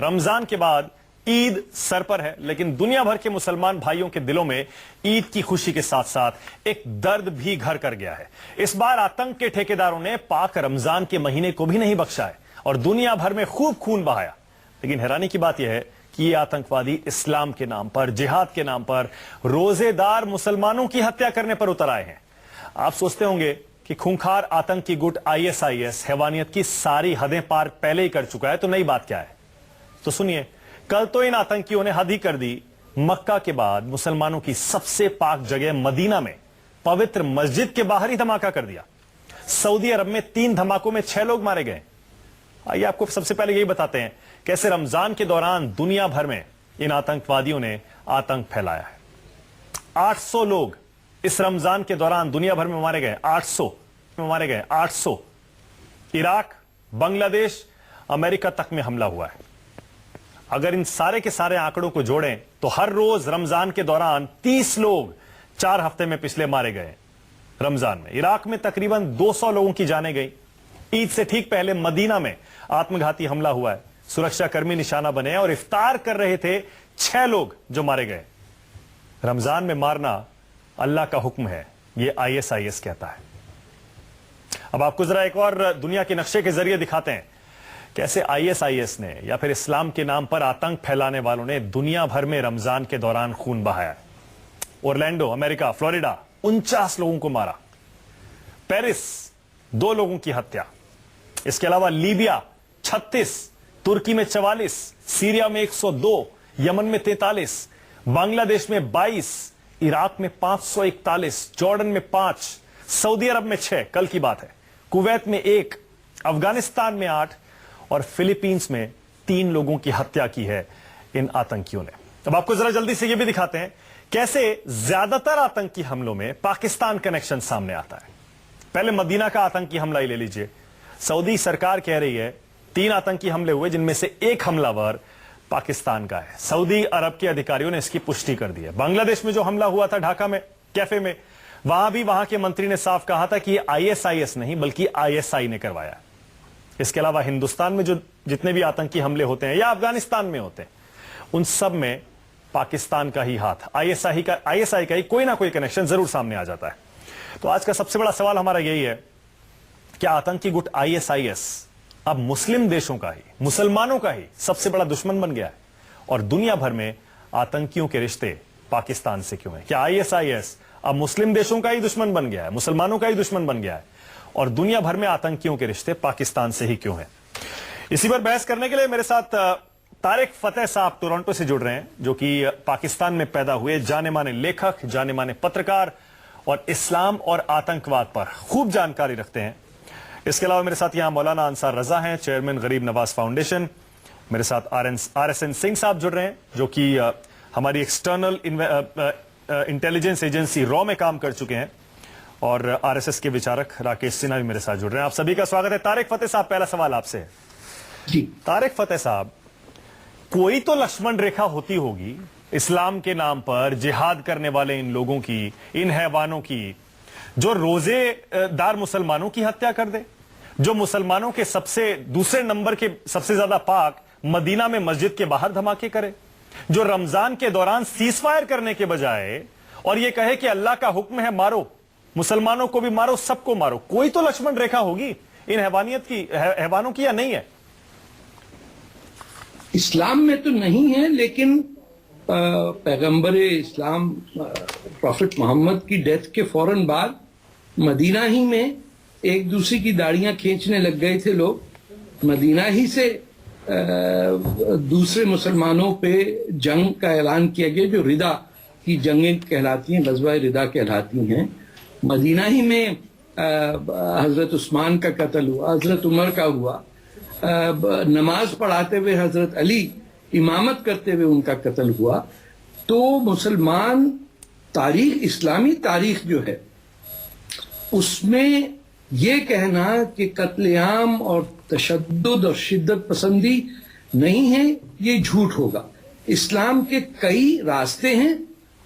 रमजान के बाद ईद सर पर है, लेकिन दुनिया भर के मुसलमान भाइयों के दिलों में ईद की खुशी के साथ साथ एक दर्द भी घर कर गया है। इस बार आतंक के ठेकेदारों ने पाक रमजान के महीने को भी नहीं बख्शा है और दुनिया भर में खूब खून बहाया। लेकिन हैरानी की बात यह है कि ये आतंकवादी इस्लाम के नाम पर, जिहाद के नाम पर रोजेदार मुसलमानों की हत्या करने पर उतर आए हैं। आप सोचते होंगे कि खूंखार आतंकी गुट ISIS हैवानियत की सारी हदें पार पहले ही कर चुका है, तो नई बात क्या है? तो सुनिए, कल तो इन आतंकियों ने हद ही कर दी। मक्का के बाद मुसलमानों की सबसे पाक जगह मदीना में पवित्र मस्जिद के बाहर ही धमाका कर दिया। सऊदी अरब में 3 धमाकों में 6 लोग मारे गए। आइए आपको सबसे पहले यही बताते हैं कैसे रमजान के दौरान दुनिया भर में इन आतंकवादियों ने आतंक फैलाया है। 800 लोग इस रमजान के दौरान दुनिया भर में मारे गए। 800 इराक, बांग्लादेश, अमेरिका तक में हमला हुआ है। अगर इन सारे के सारे आंकड़ों को जोड़ें तो हर रोज रमजान के दौरान 30 लोग 4 हफ्ते में पिछले मारे गए। रमजान में इराक में तकरीबन 200 लोगों की जानें गई। ईद से ठीक पहले मदीना में आत्मघाती हमला हुआ है। सुरक्षाकर्मी निशाना बने और इफ्तार कर रहे थे 6 लोग जो मारे गए। रमजान में मारना अल्लाह का हुक्म है, यह ISIS कहता है। अब आपको जरा एक और दुनिया के नक्शे के जरिए दिखाते हैं कैसे ISIS ने या फिर इस्लाम के नाम पर आतंक फैलाने वालों ने दुनिया भर में रमजान के दौरान खून बहाया। ओरलैंडो, अमेरिका, फ्लोरिडा 49 लोगों को मारा। पेरिस 2 लोगों की हत्या। इसके अलावा लीबिया 36, तुर्की में 44, सीरिया में 102, यमन में 43, बांग्लादेश में 22, इराक में 541, जॉर्डन में 5, सऊदी अरब में 6, कल की बात है, कुवैत में 1, अफगानिस्तान में 8 और फिलीपींस में 3 लोगों की हत्या की है इन आतंकियों ने। अब आपको जरा जल्दी से यह भी दिखाते हैं कैसे ज्यादातर आतंकी हमलों में पाकिस्तान कनेक्शन सामने आता है। पहले मदीना का आतंकी हमला ही ले लीजिए। सऊदी सरकार कह रही है 3 आतंकी हमले हुए, जिनमें से 1 हमलावर पाकिस्तान का है। सऊदी अरब के अधिकारियों ने इसकी पुष्टि कर दी है। बांग्लादेश में जो हमला हुआ था ढाका में कैफे में, वहां के मंत्री ने साफ कहा था कि ISIS नहीं बल्कि ISI ने करवाया। इसके अलावा हिंदुस्तान में जो जितने भी आतंकी हमले होते हैं या अफगानिस्तान में होते हैं, उन सब में पाकिस्तान का ही हाथ, ISI का ही कोई ना कोई कनेक्शन जरूर सामने आ जाता है। तो आज का सबसे बड़ा सवाल हमारा यही है, क्या आतंकी गुट ISIS अब मुस्लिम देशों का ही, मुसलमानों का ही सबसे बड़ा दुश्मन बन गया है? और दुनिया भर में आतंकियों के रिश्ते पाकिस्तान से क्यों है? क्या ISIS अब मुस्लिम देशों का ही दुश्मन बन गया है, मुसलमानों का ही दुश्मन बन गया है? और दुनिया भर में आतंकियों के रिश्ते पाकिस्तान से ही क्यों हैं? इसी पर बहस करने के लिए मेरे साथ तारिक फतेह साहब टोरंटो से जुड़ रहे हैं, जो कि पाकिस्तान में पैदा हुए जाने माने लेखक, जाने माने पत्रकार और इस्लाम और आतंकवाद पर खूब जानकारी रखते हैं। इसके अलावा मेरे साथ यहां मौलाना अंसार रजा हैं, चेयरमैन गरीब नवाज फाउंडेशन। मेरे साथ RSN सिंह साहब जुड़ रहे हैं, जो कि हमारी एक्सटर्नल इंटेलिजेंस एजेंसी रॉ में काम कर चुके हैं। और RSS के विचारक राकेश सिन्हा भी मेरे साथ जुड़ रहे हैं। आप सभी का स्वागत है। तारिक फतेह साहब, पहला सवाल आपसे जी। तारिक फतेह साहब, कोई तो लक्ष्मण रेखा होती होगी इस्लाम के नाम पर जिहाद करने वाले इन लोगों की, इन हैवानों की, जो रोजेदार मुसलमानों की हत्या कर दे, जो मुसलमानों के दूसरे नंबर के सबसे ज्यादा पाक मदीना में मस्जिद के बाहर धमाके करे, जो रमजान के दौरान सीजफायर करने के बजाय और यह कहे कि अल्लाह का हुक्म है मारो, मुसलमानों को भी मारो, सबको मारो। कोई तो लक्ष्मण रेखा होगी इन हैवानों की या नहीं है? इस्लाम में तो नहीं है, लेकिन पैगंबर इस्लाम प्रॉफिट मोहम्मद की डेथ के फौरन बाद मदीना ही में एक दूसरे की दाढ़ियां खींचने लग गए थे लोग। मदीना ही से दूसरे मुसलमानों पे जंग का ऐलान किया गया, जो रिदा की जंगें कहलाती हैं, गज़वा रिदा कहलाती हैं। मदीना ही में हजरत उस्मान का कत्ल हुआ, हजरत उमर का हुआ, नमाज पढ़ाते हुए हजरत अली, इमामत करते हुए उनका कत्ल हुआ। तो मुसलमान तारीख, इस्लामी तारीख जो है, उसमें यह कहना कि कत्लेआम और तशद्दुद और शिद्दत पसंदी नहीं है, ये झूठ होगा। इस्लाम के कई रास्ते हैं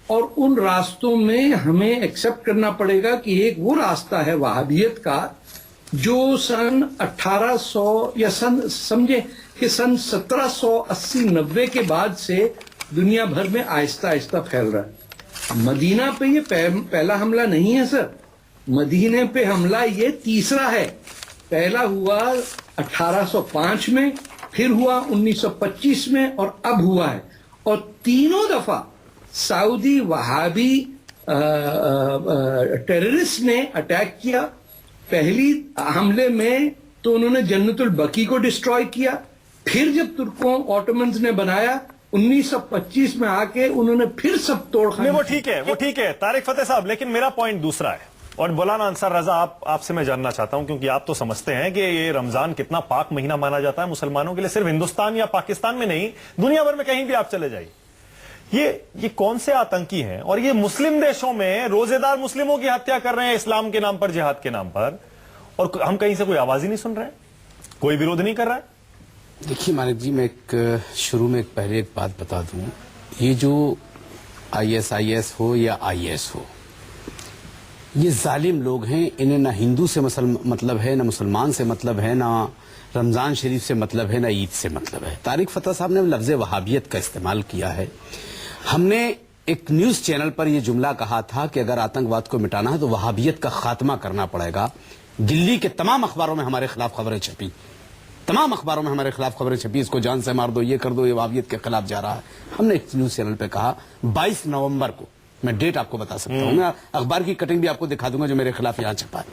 और उन रास्तों में हमें एक्सेप्ट करना पड़ेगा कि एक वो रास्ता है वहाबियत का, जो सन 1800 या समझे कि सन 1780-90 के बाद से दुनिया भर में आहिस्ता आहिस्ता फैल रहा है। मदीना पे ये पहला हमला नहीं है सर, मदीने पे हमला ये तीसरा है। पहला हुआ 1805 में, फिर हुआ 1925 में और अब हुआ है। और तीनों दफा सऊदी वहाबी टेररिस्ट ने अटैक किया। पहली हमले में तो उन्होंने जन्नतुल बकी को डिस्ट्रॉय किया, फिर जब तुर्कों ऑटोमन्स ने बनाया 1925 में आके उन्होंने फिर सब तोड़ नहीं, वो ठीक है तारिक फतेह साहब, लेकिन मेरा पॉइंट दूसरा है। और मौलाना अंसार रजा, आपसे मैं जानना चाहता हूं, क्योंकि आप तो समझते हैं कि ये रमजान कितना पाक महीना माना जाता है मुसलमानों के लिए, सिर्फ हिंदुस्तान या पाकिस्तान में नहीं, दुनिया भर में कहीं भी आप चले जाइए। ये कौन से आतंकी हैं? और ये मुस्लिम देशों में रोजेदार मुस्लिमों की हत्या कर रहे हैं इस्लाम के नाम पर, जिहाद के नाम पर, और हम कहीं से कोई आवाज ही नहीं सुन रहे हैं, कोई विरोध नहीं कर रहा है। देखिए मालिक जी, मैं शुरू में पहले एक बात बता दूं, ये जो ISIS हो या IS हो, ये जालिम लोग हैं। इन्हें ना हिंदू से मतलब है, ना मुसलमान से मतलब है, ना रमजान शरीफ से मतलब है, ना ईद से मतलब है। तारिक फतेह साहब ने लफ्ज वहाबियत का इस्तेमाल किया है। हमने एक न्यूज चैनल पर यह जुमला कहा था कि अगर आतंकवाद को मिटाना है तो वहाबियत का खात्मा करना पड़ेगा। दिल्ली के तमाम अखबारों में हमारे खिलाफ खबरें छपी, तमाम अखबारों में हमारे खिलाफ खबरें छपी, इसको जान से मार दो, ये कर दो, ये वहाबियत के खिलाफ जा रहा है। हमने एक न्यूज चैनल पे कहा 22 नवंबर को, मैं डेट आपको बता सकता हूं, मैं अखबार की कटिंग भी आपको दिखा दूंगा जो मेरे खिलाफ यहां छपा है।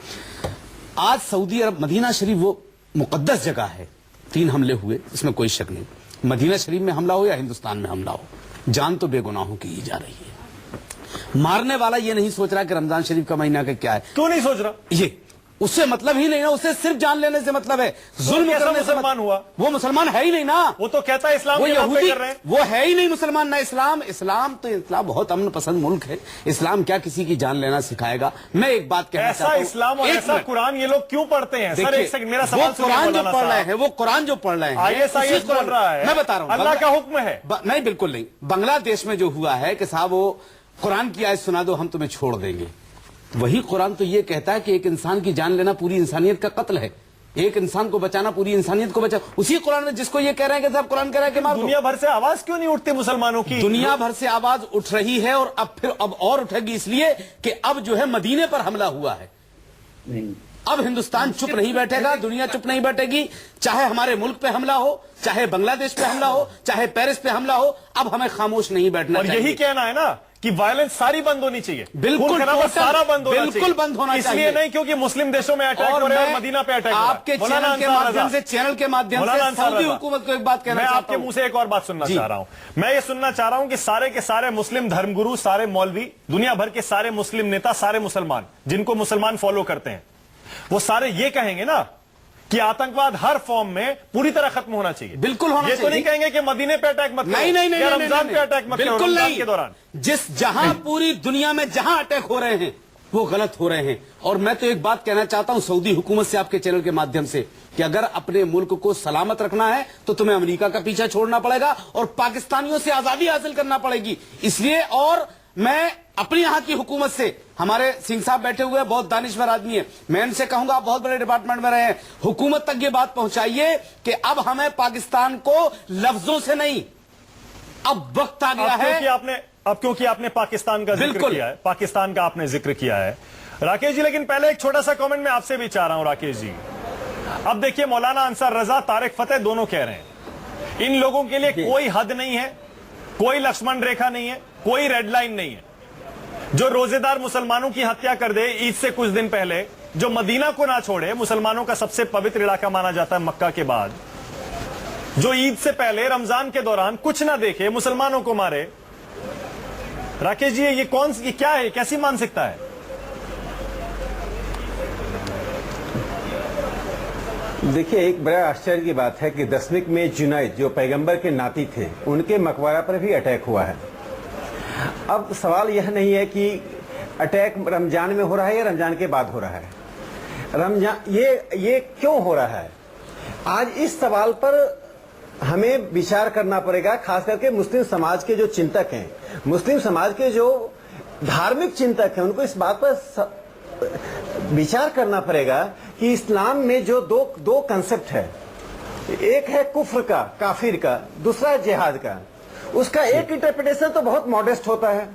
आज सऊदी अरब मदीना शरीफ वो मुकद्दस जगह है, 3 हमले हुए, इसमें कोई शक नहीं। मदीना शरीफ में हमला हो या हिंदुस्तान में हमला हो, जान तो बेगुनाहों की ही जा रही है। मारने वाला ये नहीं सोच रहा कि रमजान शरीफ का महीना का क्या है। क्यों नहीं सोच रहा? ये उससे मतलब ही नहीं ना, उससे सिर्फ जान लेने से मतलब है। जुल्म करने से मुसलमान हुआ, वो मुसलमान है ही नहीं ना। वो तो कहता है इस्लाम वो के नाम पे यहूदी कर रहे हैं। वो है ही नहीं मुसलमान ना इस्लाम। इस्लाम बहुत अमन पसंद मुल्क है। इस्लाम क्या किसी की जान लेना सिखाएगा? मैं एक बात कहना चाहता हूं, ऐसा इस्लाम और ऐसा कुरान ये लोग क्यों पढ़ते हैं? सर एक सेकंड, मेरा सवाल सुनिए। कुरान जो पढ़ रहे हैं, वो कुरान जो पढ़ रहे हैं, ISIS बोल रहा है, मैं बता रहा हूं, अल्लाह का हुक्म है। नहीं, बिल्कुल नहीं। बांग्लादेश में जो हुआ है कि साहब वो कुरान की आयत सुना दो, हम तुम्हें छोड़ देंगे। वही कुरान तो ये कहता है कि एक इंसान की जान लेना पूरी इंसानियत का कत्ल है, एक इंसान को बचाना पूरी इंसानियत को बचा। उसी कुरान में जिसको ये कह रहे हैं कि साहब कुरान कह रहा है कि मार दो। दुनिया भर से आवाज क्यों नहीं उठती मुसलमानों की? दुनिया भर से आवाज उठ रही है, और अब और उठेगी, इसलिए कि अब जो है मदीने पर हमला हुआ है। नहीं, अब हिंदुस्तान चुप नहीं बैठेगा, दुनिया चुप नहीं बैठेगी। चाहे हमारे मुल्क पे हमला हो, चाहे बांग्लादेश पे हमला हो, चाहे पेरिस पे हमला हो, अब हमें खामोश नहीं बैठना चाहिए। और यही कहना है ना कि वायलेंस सारी बंद होनी चाहिए, बिल्कुल सारा बंद होना चाहिए, बिल्कुल बंद होना चाहिए। इसलिए नहीं क्योंकि मुस्लिम देशों में अटैक हो रहे हैं और मदीना पे अटैक हो रहा है। आपके चैनल के माध्यम से सऊदी हुकूमत को एक बात कहना मैं चाहता आपके हूं। मुंह से एक और बात सुनना चाह रहा हूं। मैं ये सुनना चाह रहा हूं कि सारे के सारे मुस्लिम धर्मगुरु, सारे मौलवी, दुनिया भर के सारे मुस्लिम नेता, सारे मुसलमान जिनको मुसलमान फॉलो करते हैं, वो सारे ये कहेंगे ना कि आतंकवाद हर फॉर्म में पूरी तरह खत्म होना चाहिए। बिल्कुल होना चाहिए। ये तो नहीं कहेंगे कि मदीने पे अटैक मत करो, नहीं, रमजान पे अटैक मत करो, बिल्कुल रमजान नहीं। के दौरान जहां पूरी दुनिया में जहां अटैक हो रहे हैं वो गलत हो रहे हैं। और मैं तो एक बात कहना चाहता हूं सऊदी हुकूमत से, आपके चैनल के माध्यम से, कि अगर अपने मुल्क को सलामत रखना है तो तुम्हें अमेरिका का पीछा छोड़ना पड़ेगा और पाकिस्तानियों से आजादी हासिल करना पड़ेगी। इसलिए, और मैं अपनी यहां की हुकूमत से, हमारे सिंह साहब बैठे हुए हैं, बहुत दानिश्वर आदमी है, मैं इनसे कहूंगा, आप बहुत बड़े डिपार्टमेंट में रहे हैं, हुकूमत तक ये बात पहुंचाइए कि अब हमें पाकिस्तान को लफ्जों से नहीं, अब वक्त आ गया है। क्योंकि आपने पाकिस्तान का जिक्र किया है, पाकिस्तान का आपने जिक्र किया है राकेश जी, लेकिन पहले एक छोटा सा कमेंट मैं आपसे भी चाह रहा हूं राकेश जी। अब देखिए, मौलाना अंसार रजा, तारिक फतेह दोनों कह रहे हैं इन लोगों के लिए कोई हद नहीं है, कोई लक्ष्मण रेखा नहीं है, कोई रेड लाइन नहीं है। जो रोजेदार मुसलमानों की हत्या कर दे ईद से कुछ दिन पहले, जो मदीना को ना छोड़े, मुसलमानों का सबसे पवित्र इलाका माना जाता है मक्का के बाद, जो ईद से पहले रमजान के दौरान कुछ ना देखे, मुसलमानों को मारे। राकेश जी, ये क्या है, कैसी मानसिकता है? देखिए, एक बड़ा आश्चर्य की बात है कि 10वीं में जुनैद, जो पैगंबर के नाती थे, उनके मकबरा पर भी अटैक हुआ है। अब सवाल यह नहीं है कि अटैक रमजान में हो रहा है या रमजान के बाद हो रहा है। रमजान ये क्यों हो रहा है? आज इस सवाल पर हमें विचार करना पड़ेगा, खास करके मुस्लिम समाज के जो चिंतक हैं, मुस्लिम समाज के जो धार्मिक चिंतक हैं, उनको इस बात पर विचार करना पड़ेगा कि इस्लाम में जो दो कंसेप्ट है, एक है कुफ्र का, काफिर का, दूसरा है जिहाद का। उसका एक इंटरप्रिटेशन तो बहुत मॉडेस्ट होता है,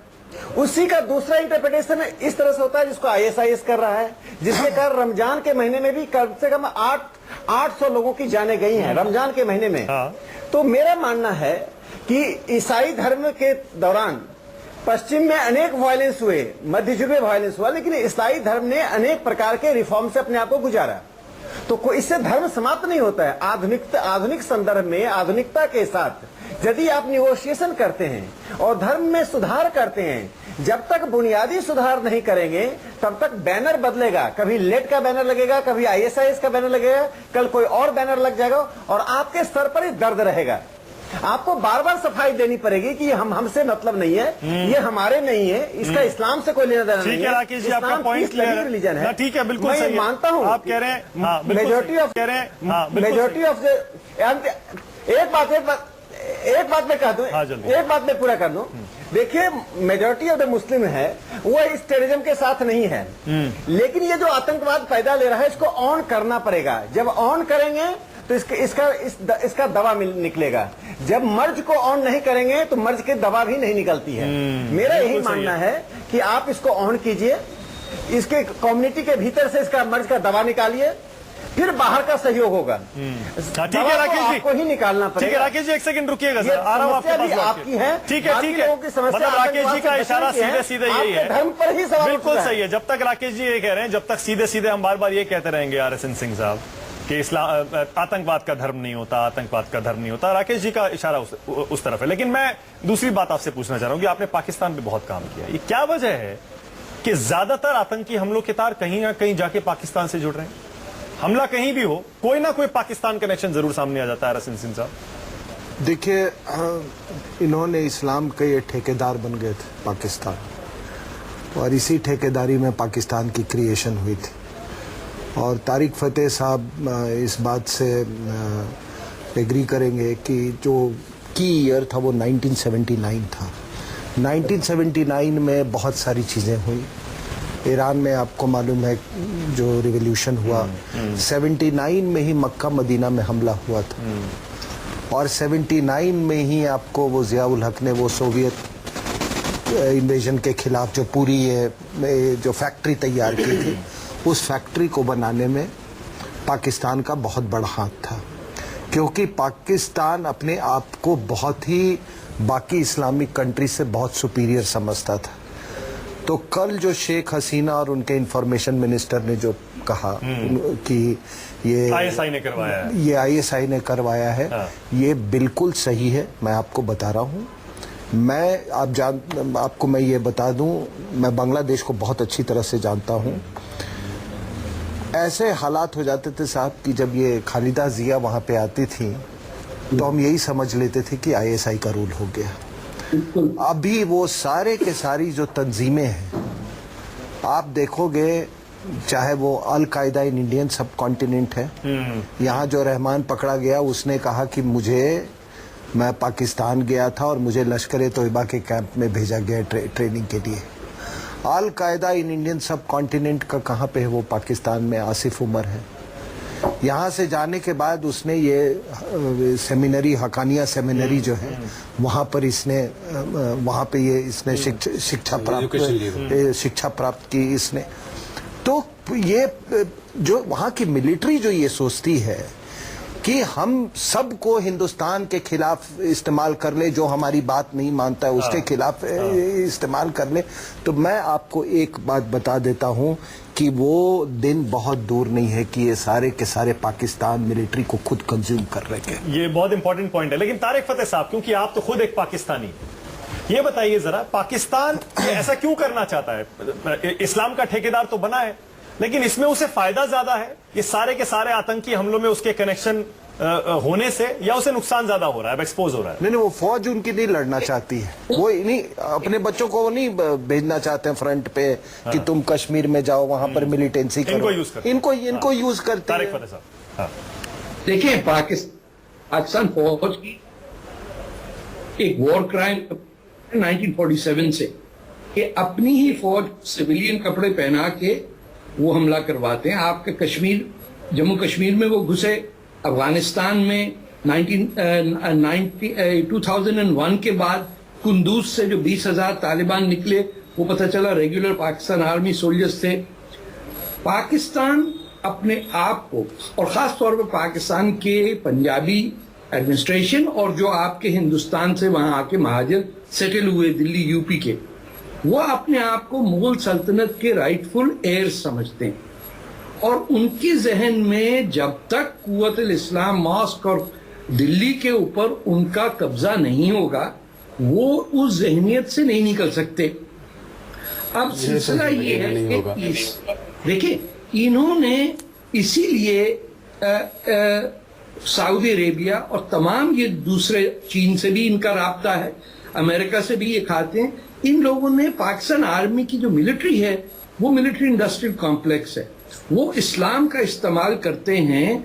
उसी का दूसरा इंटरप्रिटेशन इस तरह से होता है जिसको ISIS कर रहा है, जिसके कारण रमजान के महीने में भी कम से कम 800 लोगों की जानें गई हैं रमजान के महीने में। तो मेरा मानना है कि ईसाई धर्म के दौरान पश्चिम में अनेक वायलेंस हुए, मध्य युग में वायलेंस हुआ, लेकिन ईसाई धर्म ने अनेक प्रकार के रिफॉर्म से अपने आप को गुजारा। तो इससे धर्म समाप्त नहीं होता है। आधुनिक संदर्भ में आधुनिकता के साथ यदि आप निगोशिएशन करते हैं और धर्म में सुधार करते हैं, जब तक बुनियादी सुधार नहीं करेंगे तब तक बैनर बदलेगा। कभी लेट का बैनर लगेगा, कभी ISIS का बैनर लगेगा, कल कोई और बैनर लग जाएगा और आपके सर पर ही दर्द रहेगा। आपको बार बार सफाई देनी पड़ेगी कि हमसे मतलब नहीं है, ये हमारे नहीं है, इसका इस्लाम से कोई लेना देना नहीं है। ठीक है राकेश जी, आपका पॉइंट रिलीजन है। ठीक है, बिल्कुल मैं मानता हूँ, आप कह रहे हैं मेजोरिटी ऑफ एक बात मैं कह दूं, एक बात मैं पूरा कर दूं। देखिए, मेजोरिटी ऑफ द मुस्लिम है वो इस टेररिज्म के साथ नहीं है, लेकिन ये जो आतंकवाद पैदा ले रहा है इसको ऑन करना पड़ेगा। जब ऑन करेंगे तो इसका दवा निकलेगा। जब मर्ज को ऑन नहीं करेंगे तो मर्ज की दवा भी नहीं निकलती है। मेरा यही मानना है कि आप इसको ऑन कीजिए, इसके कम्युनिटी के भीतर से इसका मर्ज का दवा निकालिए, फिर बाहर का सहयोग होगा। ठीक है राकेश जी, आपको ही निकालना पड़ेगा। ठीक है राकेश जी, एक सेकंड रुकिएगा सर, आ रहा हूं आपके पास। आपकी है, ठीक है, मतलब राकेश जी का इशारा सीधे सीधे यही है, धर्म पर ही सवाल बिल्कुल सही है। जब तक राकेश जी ये कह रहे हैं, जब तक सीधे सीधे हम बार बार ये कहते रहेंगे RSN सिंह साहब कि इस्लाम आतंकवाद का धर्म नहीं होता, आतंकवाद का धर्म नहीं होता, राकेश जी का इशारा उस तरफ है। लेकिन मैं दूसरी बात आपसे पूछना चाह रहा हूं कि आपने पाकिस्तान पे बहुत काम किया, ये क्या वजह है कि ज्यादातर आतंकी हमलों के तार कहीं ना कहीं जाके पाकिस्तान से जुड़ रहे हैं? हमला कहीं भी हो, कोई ना कोई पाकिस्तान कनेक्शन जरूर सामने आ जाता है। RSN सिंह साहब देखिए, इन्होंने इस्लाम के ये ठेकेदार बन गए थे पाकिस्तान, और इसी ठेकेदारी में पाकिस्तान की क्रिएशन हुई थी। और तारिक फतेह साहब इस बात से एग्री करेंगे कि जो की ईयर था वो 1979 था। 1979 में बहुत सारी चीज़ें हुई। ईरान में आपको मालूम है जो रिवॉल्यूशन हुआ, 79 में ही मक्का मदीना में हमला हुआ था, और 79 में ही आपको वो ज़ियाउल हक ने वो सोवियत इन्वेजन के खिलाफ जो पूरी ये जो फैक्ट्री तैयार की थी, उस फैक्ट्री को बनाने में पाकिस्तान का बहुत बड़ा हाथ था, क्योंकि पाकिस्तान अपने आप को बहुत ही बाकी इस्लामिक कंट्री से बहुत सुपीरियर समझता था। तो कल जो शेख हसीना और उनके इंफॉर्मेशन मिनिस्टर ने जो कहा कि ये ISI ने करवाया है, ये ISI ने करवाया है, ये बिल्कुल सही है। मैं आपको बता रहा हूँ, आपको मैं ये बता दूं, मैं बांग्लादेश को बहुत अच्छी तरह से जानता हूँ। ऐसे हालात हो जाते थे साहब कि जब ये खालिदा जिया वहाँ पे आती थी तो हम यही समझ लेते थे कि ISI का रूल हो गया। अभी वो सारे के सारी जो तंजीमें हैं, आप देखोगे, चाहे वो अल कायदा इन इंडियन सब कॉन्टिनेंट है, यहाँ जो रहमान पकड़ा गया उसने कहा कि मैं पाकिस्तान गया था और मुझे लश्कर तोयबा के कैंप में भेजा गया ट्रेनिंग के लिए। अल कायदा इन इंडियन सब कॉन्टिनेंट का कहाँ पे है? वो पाकिस्तान में आसिफ उमर है। यहाँ से जाने के बाद उसने ये सेमिनरी, हकानिया सेमिनरी जो है, वहाँ पर इसने शिक्षा प्राप्त की इसने। तो ये जो वहाँ की मिलिट्री जो ये सोचती है कि हम सबको हिंदुस्तान के खिलाफ इस्तेमाल कर ले, जो हमारी बात नहीं मानता है उसके खिलाफ इस्तेमाल कर ले, तो मैं आपको एक बात बता देता हूं कि वो दिन बहुत दूर नहीं है कि ये सारे के सारे पाकिस्तान मिलिट्री को खुद कंज्यूम कर रहे हैं। ये बहुत इंपॉर्टेंट पॉइंट है। लेकिन तारिक फतेह साहब, क्योंकि आप तो खुद एक पाकिस्तानी, ये बताइए जरा, पाकिस्तान ऐसा क्यों करना चाहता है? इस्लाम का ठेकेदार तो बना है, लेकिन इसमें उसे फायदा ज्यादा है ये सारे के सारे आतंकी हमलों में उसके कनेक्शन होने से, या उसे नुकसान ज्यादा हो रहा है, एक्सपोज हो रहा है? नहीं, वो फौज उनकी नहीं लड़ना चाहती है, वो नहीं, अपने बच्चों को नहीं भेजना चाहते हैं फ्रंट पे कि तुम कश्मीर में जाओ, वहां पर मिलिटेंसी करो। इनको यूज करते हैं। देखिए, पाकिस्तान फौज की एक वॉर क्राइम 1947 से कि अपनी ही फौज सिविलियन कपड़े पहना के वो हमला करवाते हैं। आपके कश्मीर, जम्मू कश्मीर में वो घुसे, अफगानिस्तान में 2001 के बाद कुंदूज से जो 20,000 तालिबान निकले, वो पता चला रेगुलर पाकिस्तान आर्मी सोल्जर्स थे। पाकिस्तान अपने आप को, और खास तौर पर पाकिस्तान के पंजाबी एडमिनिस्ट्रेशन और जो आपके हिंदुस्तान से वहां आके महाजर सेटल हुए दिल्ली यूपी के, वो अपने आप को मुगल सल्तनत के राइटफुल एयर्स समझते हैं। और उनके जहन में जब तक कुव्वतुल इस्लाम मॉस्क और दिल्ली के ऊपर उनका कब्जा नहीं होगा, वो उस जहनियत से नहीं निकल सकते। अब सिलसिला ये है कि देखिए, इन्होंने इसीलिए सऊदी अरेबिया और तमाम ये दूसरे, चीन से भी इनका राब्ता है, अमेरिका से भी ये खाते हैं, इन लोगों ने पाकिस्तान आर्मी की जो मिलिट्री है, वो मिलिट्री इंडस्ट्रियल कॉम्प्लेक्स है, वो इस्लाम का इस्तेमाल करते हैं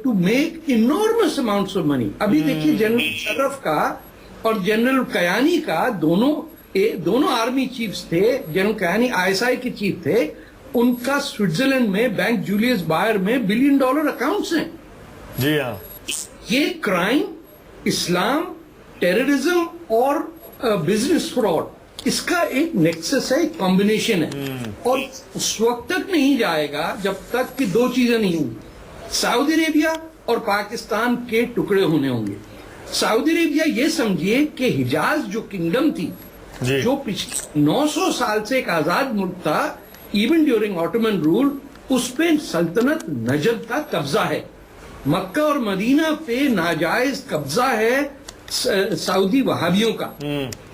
to make enormous amounts of money. अभी देखिए जनरल शरफ का और जनरल कयानी का, दोनों आर्मी चीफ्स थे। जनरल कयानी ISI के चीफ थे, उनका स्विट्जरलैंड में बैंक जूलियस बायर में $1 बिलियन अकाउंट्स हैं। जी हाँ, ये क्राइम, इस्लाम, टेररिज्म और बिजनेस फ्रॉड, इसका एक नेक्सस है, एक कॉम्बिनेशन है। और उस वक्त तक नहीं जाएगा जब तक कि दो चीजें नहीं होंगी, सऊदी अरेबिया और पाकिस्तान के टुकड़े होने होंगे। सऊदी अरेबिया ये समझिए कि हिजाज जो किंगडम थी, जो पिछले 900 साल से एक आजाद मुल्क था, इवन ड्यूरिंग ऑटोमन रूल, उस पे सल्तनत नजद का कब्जा है। मक्का और मदीना पे नाजायज कब्जा है सऊदी वहाबियों का।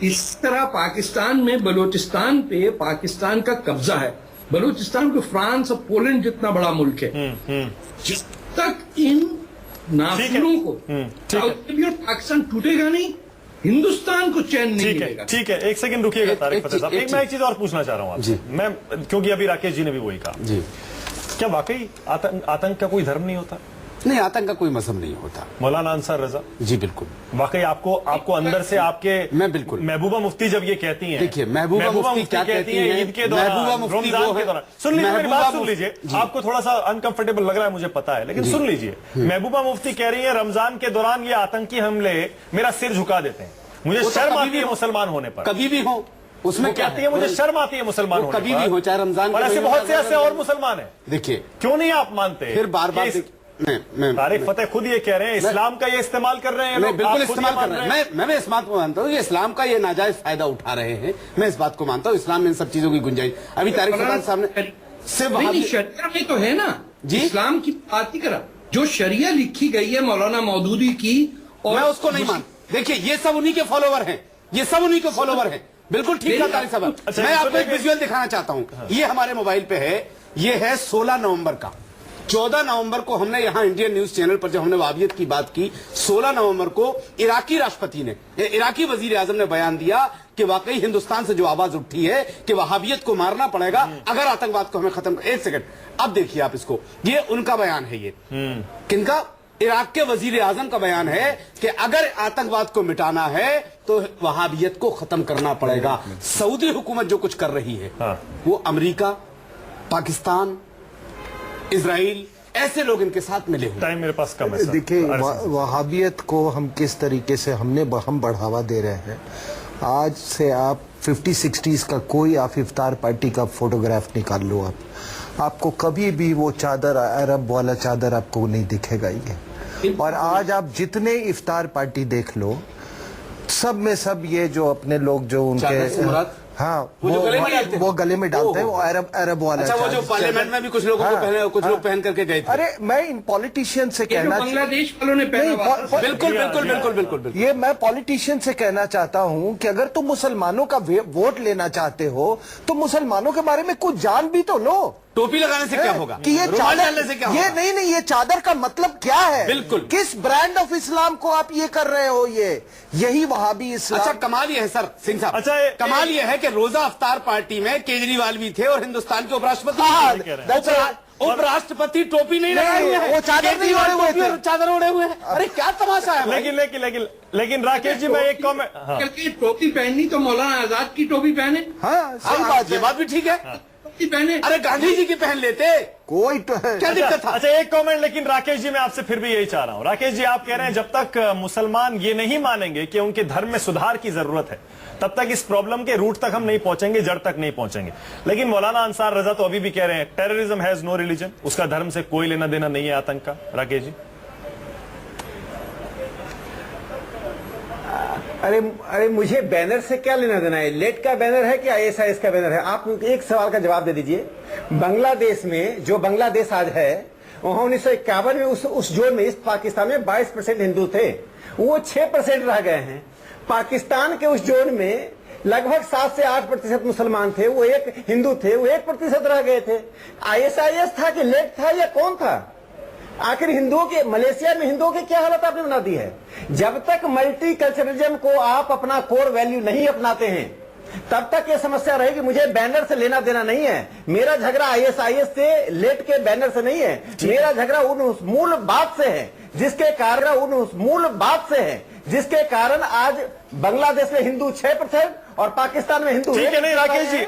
इस तरह पाकिस्तान में बलोचिस्तान पे पाकिस्तान का कब्जा है। बलोचिस्तान को फ्रांस और पोलैंड जितना बड़ा मुल्क है। जब तक इन नाफिलों को सऊदी और पाकिस्तान टूटेगा नहीं, हिंदुस्तान को चैन नहीं मिलेगा। ठीक है, एक सेकंड रुकिएगा तारिक फतेह साहब। मैं एक चीज और पूछना चाह रहा हूं आपसे, मैं, क्योंकि अभी राकेश जी ने भी वही कहा जी, क्या वाकई आतंक का कोई धर्म नहीं होता? नहीं, आतंक का कोई मजहब नहीं होता। मौलाना अंसार रजा जी बिल्कुल, वाकई आपको अंदर से आपके, मैं बिल्कुल, महबूबा मुफ्ती जब ये कहती हैं, देखिए महबूबा मुफ्ती क्या कहती है ईद के दौरान, रमजान के दौरान, सुन लीजिए मेरी बात, सुन लीजिए, आपको थोड़ा सा अनकंफर्टेबल लग रहा है मुझे पता है, लेकिन सुन लीजिए, महबूबा मुफ्ती कह रही है रमजान के दौरान ये आतंकी हमले मेरा सिर झुका देते हैं, मुझे शर्म आती है मुसलमान होने पर। कभी भी हो, उसमें कहती है मुझे शर्म आती है मुसलमान होने पर, कभी भी हो, चाहे रमजान, और ऐसे बहुत से ऐसे और मुसलमान है। देखिए क्यों नहीं आप मानते? फिर बार बार तारिक फतेह खुद ये कह रहे हैं इस्लाम का ये इस्तेमाल कर रहे हैं लोग, बिल्कुल इस्तेमाल कर रहे हैं। मैं इस बात को मानता हूँ, ये इस्लाम का ये नाजायज फायदा उठा रहे हैं, मैं इस बात को मानता हूँ। इस्लाम में इन सब चीजों की गुंजाइश, अभी तारिक फतेह साहब ने शरिया में तो है ना जी, इस्लाम की बात ही करा, जो शरिया लिखी गई है मौलाना मौदूदी की, और मैं उसको नहीं मानता। देखिए ये सब उन्हीं के फॉलोवर हैं, ये सब उन्हीं के फॉलोवर हैं। बिल्कुल ठीक है तारिक साहब। मैं आपको एक विजुअल दिखाना चाहता हूँ, ये हमारे मोबाइल पे है, ये है 16 नवंबर का। 14 नवंबर को हमने यहां इंडियन न्यूज चैनल पर जब हमने वहाबियत की बात की, 16 नवंबर को इराकी राष्ट्रपति ने, इराकी वजीर आजम ने बयान दिया कि वाकई हिंदुस्तान से जो आवाज उठी है कि वहाबियत को मारना पड़ेगा अगर आतंकवाद को हमें खत्म। एक सेकंड, अब देखिए आप इसको, ये उनका बयान है, ये किनका? इराक के वजीर आजम का बयान है कि अगर आतंकवाद को मिटाना है तो वहाबियत को खत्म करना पड़ेगा। सऊदी हुकूमत जो कुछ कर रही है, वो अमेरिका, पाकिस्तान, इजराइल, ऐसे लोग इनके साथ मिले हुए। टाइम मेरे पास कम है। देखिए वहाबियत को हम किस तरीके से हम बढ़ावा दे रहे हैं। आज से आप 50-60s का कोई आप इफ्तार पार्टी का फोटोग्राफ निकाल लो, आपको कभी भी वो चादर, अरब वाला चादर आपको नहीं दिखेगा ये। और आज आप जितने इफ्तार पार्टी देख लो, सब में सब ये जो अपने लोग जो उनके, हाँ, वो गले में डालते हैं, वो अरब वाला। अच्छा, वो जो पार्लियामेंट में भी कुछ लोगों को पहने, कुछ लोग पहन करके गए थे। अरे मैं इन पॉलिटिशियन से कहना, बांग्लादेश वालों ने पहना, बिल्कुल, ये मैं पॉलिटिशियन से कहना चाहता हूँ कि अगर तुम मुसलमानों का वोट लेना चाहते हो तो मुसलमानों के बारे में कुछ जान भी तो लो। टोपी लगाने से क्या होगा? कि ये चादर से क्या, ये नहीं, ये चादर का मतलब क्या है? बिल्कुल, किस ब्रांड ऑफ इस्लाम को आप ये कर रहे हो? यही वहाबी इस्लाम। अच्छा, कमाल ये है सर सिंह साहब, अच्छा कमाल ये है कि रोजा अफ्तार पार्टी में केजरीवाल भी थे और हिंदुस्तान के उपराष्ट्रपति टोपी नहीं लगाए हुए हैं, वो चादर नहीं ओढ़े हुए थे, चादर ओढ़े हुए हैं। अरे क्या तमाशा है। लेकिन राकेश जी, मैं एक कमेंट, टोपी पहननी तो मौलाना आजाद की टोपी पहने। हाँ, सही बात, ये बात भी ठीक है। की बहनें अरे गांधी जी की पहन लेते, कोई तो है क्या दिक्कत था? अच्छा एक कमेंट, लेकिन राकेश जी मैं आपसे फिर भी यही चाह रहा हूं। राकेश जी आप कह रहे हैं जब तक मुसलमान ये नहीं मानेंगे कि उनके धर्म में सुधार की जरूरत है, तब तक इस प्रॉब्लम के रूट तक हम नहीं पहुंचेंगे, जड़ तक नहीं पहुंचेंगे। लेकिन मौलाना अंसार रजा तो अभी भी कह रहे हैं टेररिज्म हैज नो रिलीजन, उसका धर्म से कोई लेना देना नहीं है आतंक का। राकेश जी अरे मुझे बैनर से क्या लेना देना है? लेट का बैनर है कि आईएसआईएस का बैनर है? आप एक सवाल का जवाब दे दीजिए। बांग्लादेश में, जो बांग्लादेश आज है, वहां 1951 में उस जोन में, इस पाकिस्तान में 22% हिंदू थे, वो 6% रह गए हैं। पाकिस्तान के उस जोन में लगभग 7 से 8% मुसलमान थे, वो एक हिंदू थे, वो 1% रह गए थे। आईएसआईएस था कि लेट था या कौन था? आखिर हिंदुओं के, मलेशिया में हिंदुओं की क्या हालत आपने बना दी है? जब तक मल्टीकल्चरलिज्म को आप अपना कोर वैल्यू नहीं अपनाते हैं, तब तक ये समस्या रहेगी। मुझे बैनर से लेना देना नहीं है, मेरा झगड़ा आईएसआईएस से, लेट के बैनर से नहीं है। मेरा झगड़ा उस मूल बात से है जिसके कारण आज बांग्लादेश में हिंदू 6% और पाकिस्तान में हिंदू। ठीक है, नहीं राकेश जी,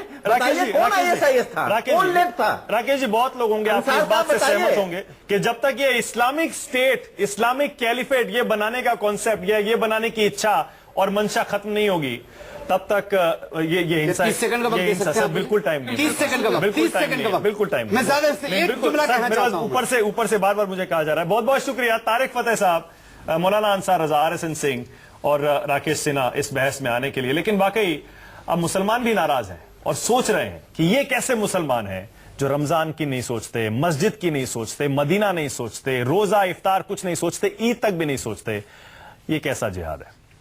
कौन आईएसआईएस था, कौन लेट था? राकेश जी बहुत लोग होंगे आप इस बात से सहमत होंगे कि जब तक ये इस्लामिक स्टेट, इस्लामिक कैलिफेट ये बनाने का कॉन्सेप्ट या ये बनाने की इच्छा और मंशा खत्म नहीं होगी, तब तक ये हिंसा, 30 सेकंड का वक्त दे सकते हैं? बिल्कुल टाइम नहीं, 30 सेकंड का वक्त, 30 सेकंड का वक्त, बिल्कुल टाइम। मैं ज्यादा से एक जुमला कहना चाहता हूं। ऊपर से बार बार मुझे कहा जा रहा है। बहुत बहुत शुक्रिया तारिक फतेह साहब, मौलाना अंसार रजा, RSN सिंह और राकेश सिन्हा इस बहस में आने के लिए। लेकिन वाकई अब मुसलमान भी नाराज हैं और सोच रहे हैं कि ये कैसे मुसलमान हैं जो रमजान की नहीं सोचते, मस्जिद की नहीं सोचते, मदीना नहीं सोचते, रोजा इफ्तार कुछ नहीं सोचते, ईद तक भी नहीं सोचते। ये कैसा जिहाद है?